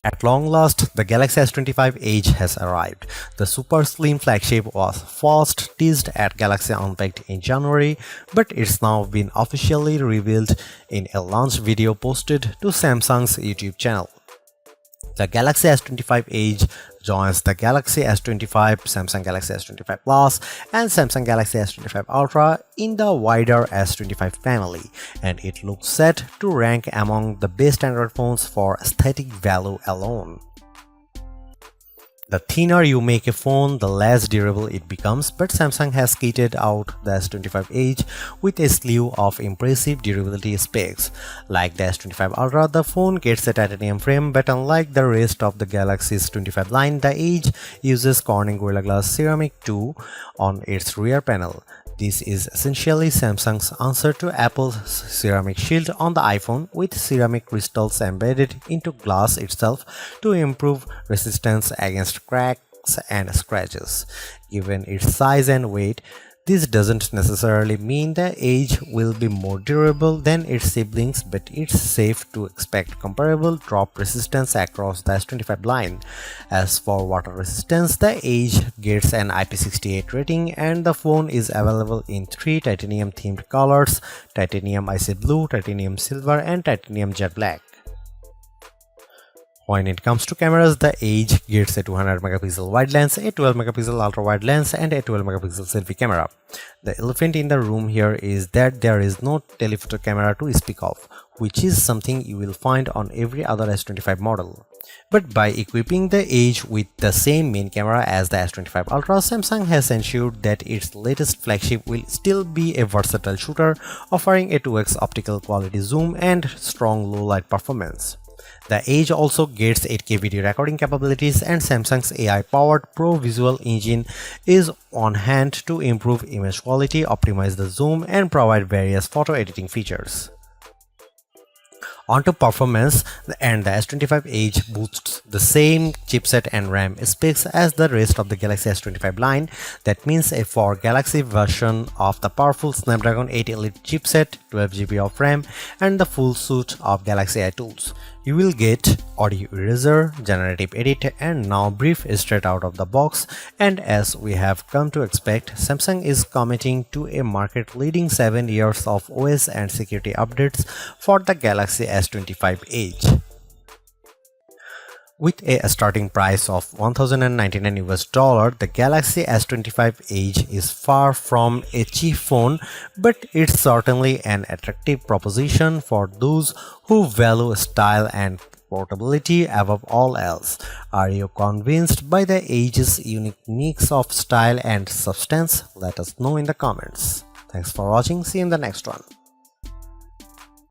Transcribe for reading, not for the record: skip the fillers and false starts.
At long last, the Galaxy S25 Edge has arrived. The super slim flagship was first teased at Galaxy Unpacked in January, but it's now been officially revealed in a launch video posted to Samsung's YouTube channel. The Galaxy S25 Edge joins the Galaxy S25, Samsung Galaxy S25 Plus, and Samsung Galaxy S25 Ultra in the wider S25 family, and it looks set to rank among the best Android phones for aesthetic value alone. The thinner you make a phone, the less durable it becomes, but Samsung has kitted out the S25 Edge with a slew of impressive durability specs. Like the S25 Ultra, the phone gets a titanium frame, but unlike the rest of the Galaxy's 25 line, the Edge uses Corning Gorilla Glass Ceramic 2 on its rear panel. This is essentially Samsung's answer to Apple's ceramic shield on the iPhone, with ceramic crystals embedded into glass itself to improve resistance against cracks and scratches. Given its size and weight, this doesn't necessarily mean the Edge will be more durable than its siblings, but it's safe to expect comparable drop resistance across the S25 line. As for water resistance, the Edge gets an IP68 rating, and the phone is available in 3 titanium-themed colors: titanium icy blue, titanium silver, and titanium jet black. When it comes to cameras, the Edge gets a 200 megapixel wide lens, a 12 megapixel ultra wide lens, and a 12 megapixel selfie camera. The elephant in the room here is that there is no telephoto camera to speak of, which is something you will find on every other S25 model. But by equipping the Edge with the same main camera as the S25 Ultra, Samsung has ensured that its latest flagship will still be a versatile shooter, offering a 2x optical quality zoom and strong low light performance. The Edge also gets 8K video recording capabilities, and Samsung's AI-powered Pro Visual Engine is on hand to improve image quality, optimize the zoom, and provide various photo editing features. Onto performance, and the S25 Edge boosts the same chipset and RAM specs as the rest of the Galaxy S25 line. That means a for Galaxy version of the powerful Snapdragon 8 Elite chipset, 12GB of RAM, and the full suite of Galaxy AI tools. You will get audio eraser, generative edit, and now brief straight out of the box. And as we have come to expect, Samsung is committing to a market-leading 7 years of OS and security updates for the Galaxy S25 Edge. With a starting price of $1,099, the Galaxy S25 Edge is far from a cheap phone, but it's certainly an attractive proposition for those who value style and portability above all else. Are you convinced by the Edge's unique mix of style and substance? Let us know in the comments. Thanks for watching. See you in the next one.